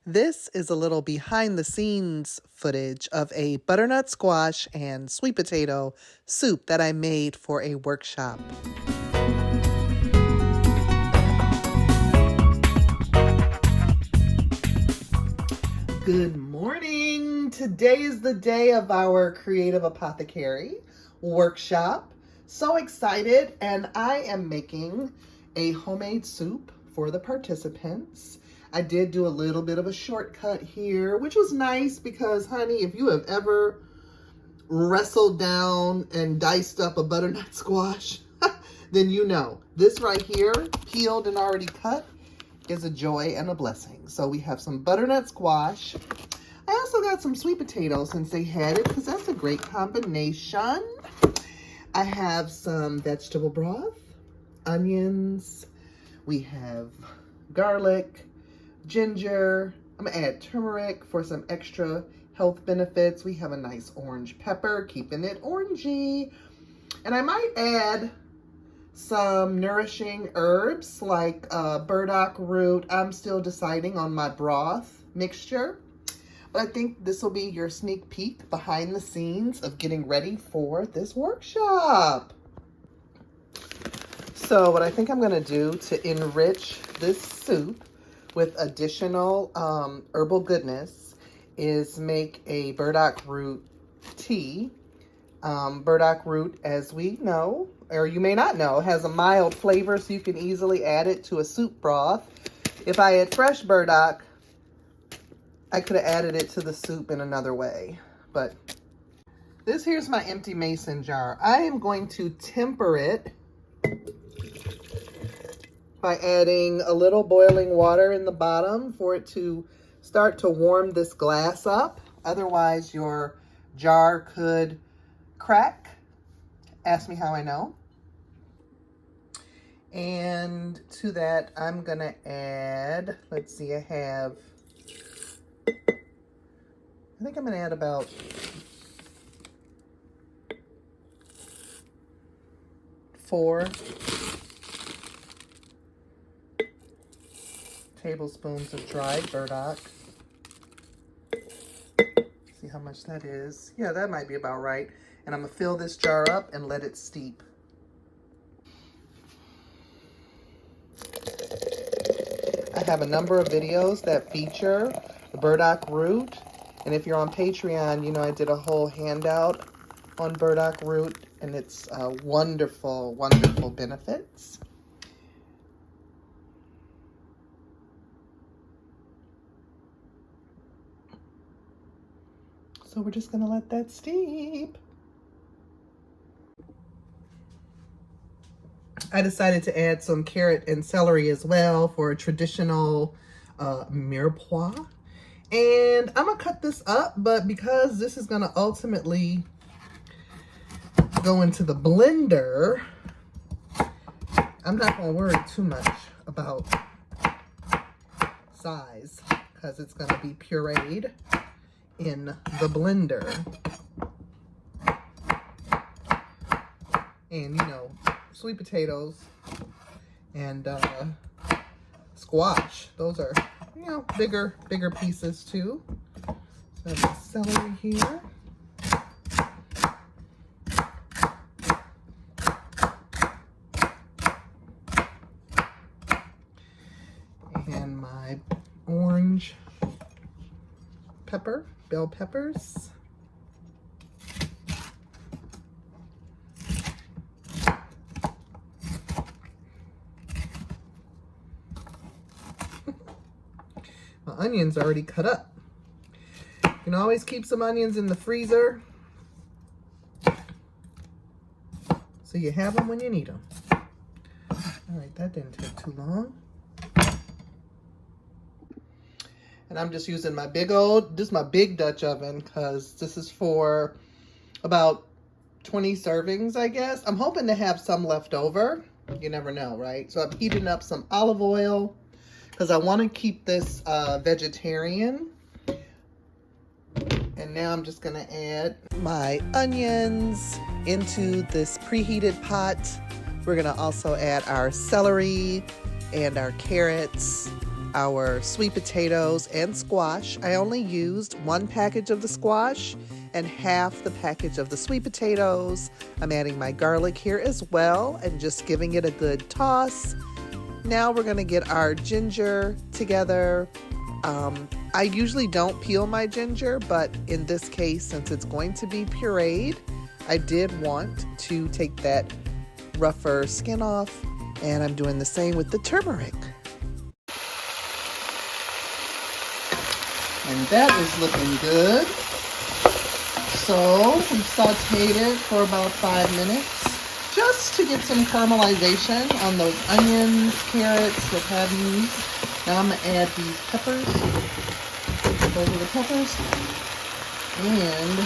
This is a little behind the scenes footage of a butternut squash and sweet potato soup that I made for a workshop. Good morning! Today is the day of our Creative Apothecary workshop. So excited, and I am making a homemade soup for the participants. I did do a little bit of a shortcut here, which was nice because, honey, if you have ever wrestled down and diced up a butternut squash, then you know. This right here, peeled and already cut, is a joy and a blessing. So we have some butternut squash. I also got some sweet potatoes since they had it, because that's a great combination. I have some vegetable broth, onions. We have garlic, ginger. I'm gonna add turmeric for some extra health benefits. We have a nice orange pepper, keeping it orangey. And I might add some nourishing herbs like burdock root. I'm still deciding on my broth mixture, but I think this will be your sneak peek behind the scenes of getting ready for this workshop. So what I think I'm gonna do to enrich this soup with additional herbal goodness is make a burdock root tea. Burdock root, as we know, or you may not know, has a mild flavor, so you can easily add it to a soup broth. If I had fresh burdock, I could have added it to the soup in another way. But here's my empty mason jar. I am going to temper it by adding a little boiling water in the bottom for it to start to warm this glass up. Otherwise, your jar could crack. Ask me how I know. And to that, I'm gonna add, let's see, I think I'm gonna add about 4 tablespoons of dried burdock. See how much that is. Yeah, that might be about right. And I'm gonna fill this jar up and let it steep. I have a number of videos that feature the burdock root. And if you're on Patreon, you know I did a whole handout on burdock root, and it's wonderful, wonderful benefits. So we're just gonna let that steep. I decided to add some carrot and celery as well for a traditional mirepoix. And I'm gonna cut this up, but because this is gonna ultimately go into the blender, I'm not gonna worry too much about size because it's gonna be pureed in the blender. And you know, sweet potatoes and squash, those are, you know, bigger pieces too. So I have the celery here. And my orange pepper, bell peppers. My onions are already cut up. You can always keep some onions in the freezer so you have them when you need them. All right, that didn't take too long. And I'm just using my this is my big Dutch oven, because this is for about 20 servings, I guess. I'm hoping to have some left over. You never know, right? So I'm heating up some olive oil because I want to keep this vegetarian. And now I'm just gonna add my onions into this preheated pot. We're gonna also add our celery and our carrots, our sweet potatoes and squash. I only used 1 package of the squash and half the package of the sweet potatoes. I'm adding my garlic here as well and just giving it a good toss. Now we're going to get our ginger together. I usually don't peel my ginger, but in this case, since it's going to be pureed, I did want to take that rougher skin off, and I'm doing the same with the turmeric. And that is looking good. So we've sauteed it for about 5 minutes just to get some caramelization on those onions, carrots, what have you. Now I'm going to add these peppers. Those are the peppers. And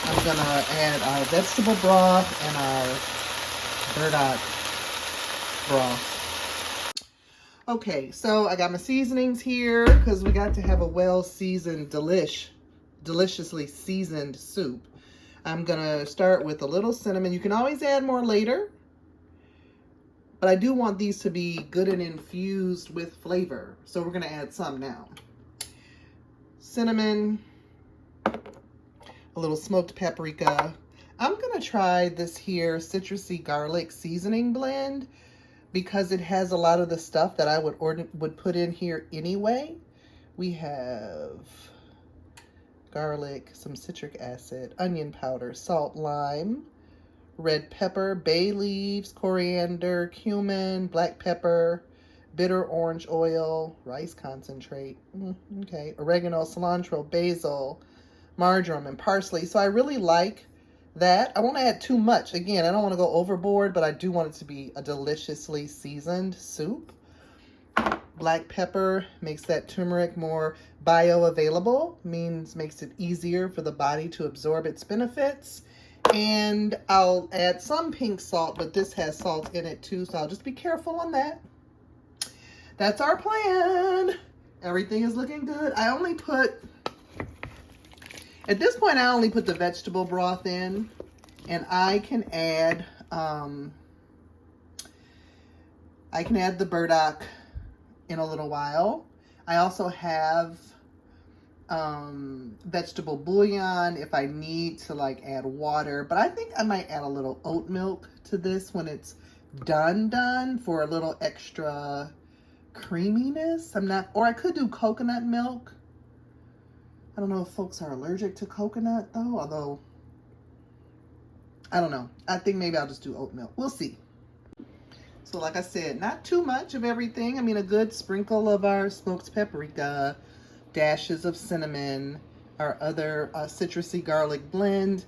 I'm going to add our vegetable broth and our burdock broth. Okay, so I got my seasonings here because we got to have a well-seasoned, deliciously seasoned soup. I'm going to start with a little cinnamon. You can always add more later, but I do want these to be good and infused with flavor. So we're going to add some now. Cinnamon, a little smoked paprika. I'm going to try this here citrusy garlic seasoning blend because it has a lot of the stuff that I would put in here anyway. We have garlic, some citric acid, onion powder, salt, lime, red pepper, bay leaves, coriander, cumin, black pepper, bitter orange oil, rice concentrate, okay, oregano, cilantro, basil, marjoram, and parsley. So I really like that. I won't add too much. Again, I don't want to go overboard, but I do want it to be a deliciously seasoned soup. Black pepper makes that turmeric more bioavailable, makes it easier for the body to absorb its benefits. And I'll add some pink salt, but this has salt in it too, so I'll just be careful on that. That's our plan. Everything is looking good. At this point, I only put the vegetable broth in, and I can add the burdock in a little while. I also have vegetable bouillon if I need to like add water, but I think I might add a little oat milk to this when it's done for a little extra creaminess. Or I could do coconut milk. I don't know if folks are allergic to coconut though, although I don't know. I think maybe I'll just do oat milk. We'll see. So like I said, not too much of everything. I mean, a good sprinkle of our smoked paprika, dashes of cinnamon, our other citrusy garlic blend,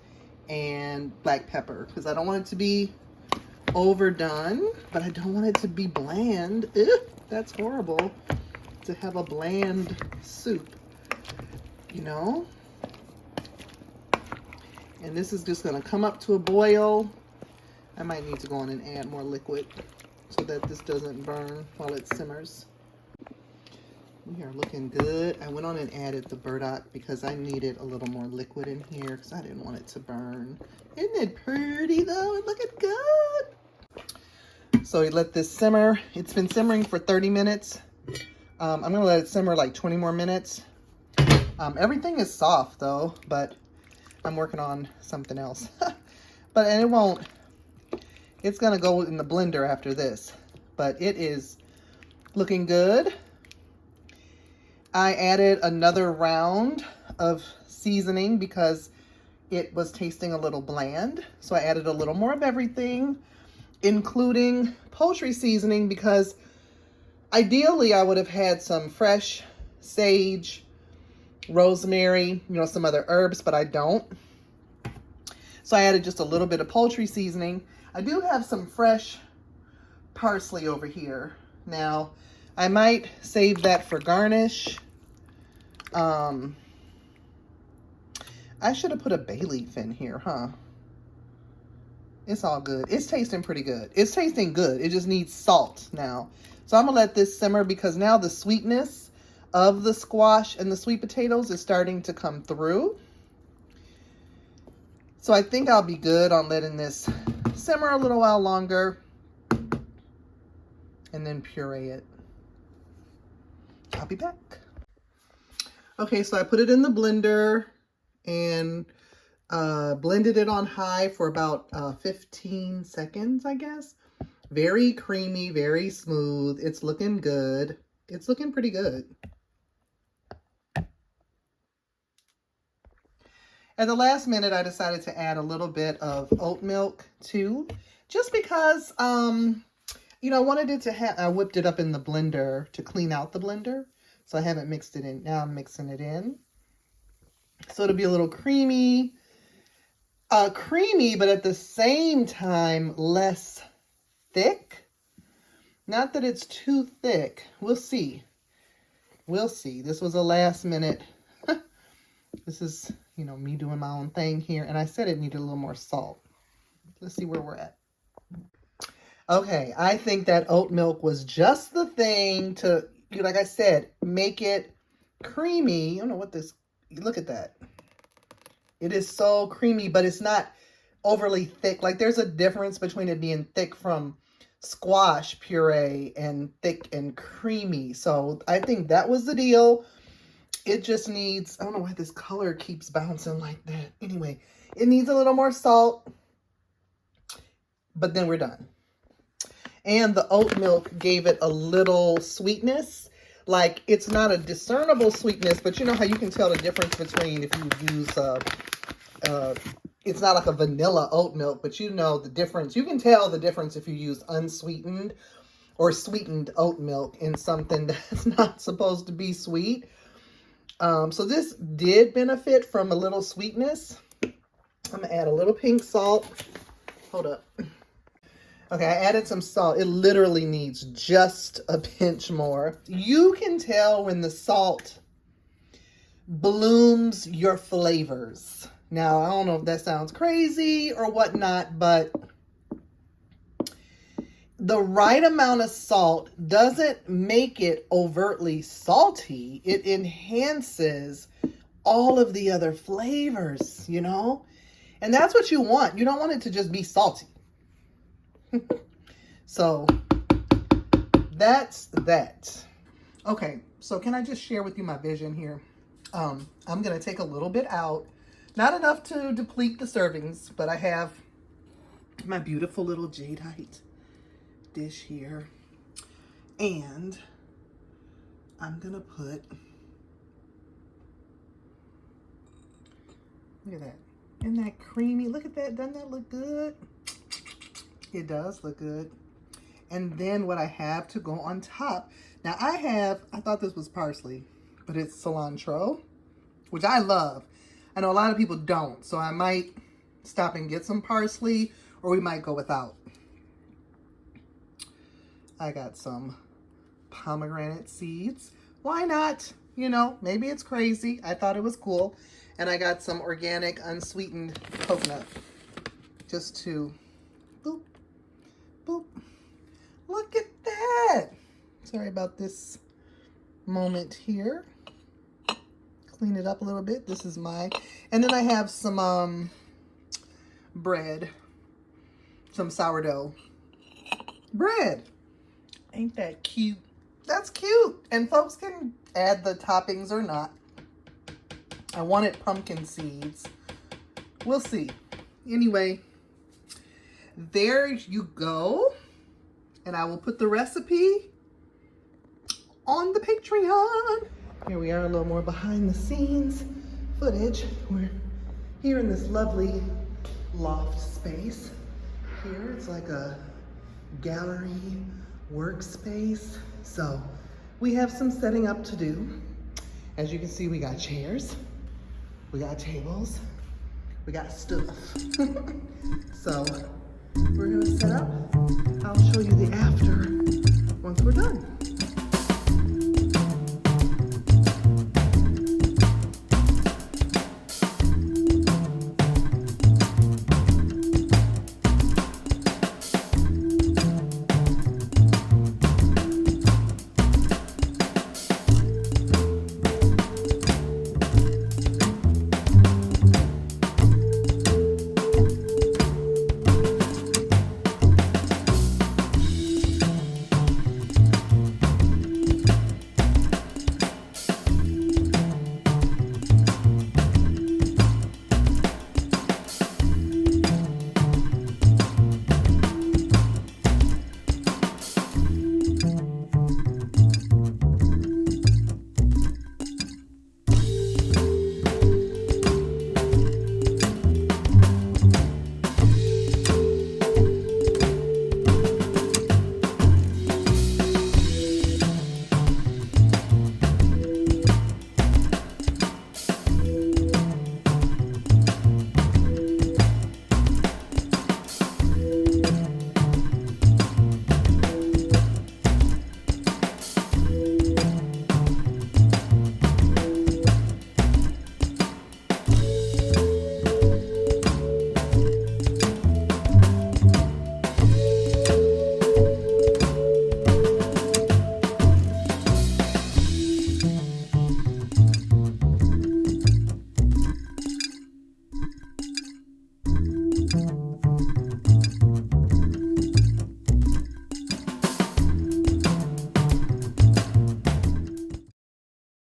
and black pepper, because I don't want it to be overdone, but I don't want it to be bland. Ugh, that's horrible to have a bland soup, you know? And this is just going to come up to a boil. I might need to go on and add more liquid so that this doesn't burn while it simmers. We are looking good. I went on and added the burdock because I needed a little more liquid in here because I didn't want it to burn. Isn't it pretty though? It's looking good. So we let this simmer. It's been simmering for 30 minutes. I'm going to let it simmer like 20 more minutes. Everything is soft though, but I'm working on something else. It's going to go in the blender after this, but it is looking good. I added another round of seasoning because it was tasting a little bland. So I added a little more of everything, including poultry seasoning, because ideally I would have had some fresh sage, rosemary, some other herbs, but I don't. So I added just a little bit of poultry seasoning. I do have some fresh parsley over here. Now, I might save that for garnish. I should have put a bay leaf in here, huh? It's all good. It's tasting pretty good. It's tasting good. It just needs salt now. So I'm going to let this simmer because now the sweetness of the squash and the sweet potatoes is starting to come through. So I think I'll be good on letting this simmer a little while longer and then puree it. I'll be back. Okay, so I put it in the blender and blended it on high for about 15 seconds, I guess. Very creamy, very smooth. It's looking good. It's looking pretty good. At the last minute, I decided to add a little bit of oat milk too, just because, you know, I wanted it to have, I whipped it up in the blender to clean out the blender. So I haven't mixed it in. Now I'm mixing it in. So it'll be a little creamy, but at the same time, less thick. Not that it's too thick. We'll see. We'll see. This was a last minute. This is, you know, me doing my own thing here. And I said it needed a little more salt. Let's see where we're at. Okay, I think that oat milk was just the thing to, like I said, make it creamy. I don't know what this, look at that. It is so creamy, but it's not overly thick. Like there's a difference between it being thick from squash puree and thick and creamy. So I think that was the deal. It just needs, I don't know why this color keeps bouncing like that. Anyway, it needs a little more salt, but then we're done. And the oat milk gave it a little sweetness. Like it's not a discernible sweetness, but you know how you can tell the difference between if you use, it's not like a vanilla oat milk, but you know the difference. You can tell the difference if you use unsweetened or sweetened oat milk in something that's not supposed to be sweet. So this did benefit from a little sweetness. I'm gonna add a little pink salt. Hold up. Okay, I added some salt. It literally needs just a pinch more. You can tell when the salt blooms your flavors. Now, I don't know if that sounds crazy or whatnot, but the right amount of salt doesn't make it overtly salty. It enhances all of the other flavors, you know? And that's what you want. You don't want it to just be salty. So that's that. Okay, so can I just share with you my vision here? I'm going to take a little bit out. Not enough to deplete the servings, but I have my beautiful little jadeite dish here. And I'm going to put, look at that. Isn't that creamy? Look at that. Doesn't that look good? It does look good. And then what I have to go on top. Now I thought this was parsley, but it's cilantro, which I love. I know a lot of people don't, so I might stop and get some parsley, or we might go without. I got some pomegranate seeds. Why not? You know, maybe it's crazy. I thought it was cool. And I got some organic unsweetened coconut. Just to, boop, boop. Look at that. Sorry about this moment here. Clean it up a little bit. This is my, and then I have some bread, some sourdough bread. Ain't that cute? That's cute. And folks can add the toppings or not. I wanted pumpkin seeds. We'll see. Anyway, there you go. And I will put the recipe on the Patreon. Here we are, a little more behind the scenes footage. We're here in this lovely loft space. Here, it's like a gallery workspace. So we have some setting up to do. As you can see, we got chairs, we got tables, we got stuff. So we're gonna set up. I'll show you the after once we're done.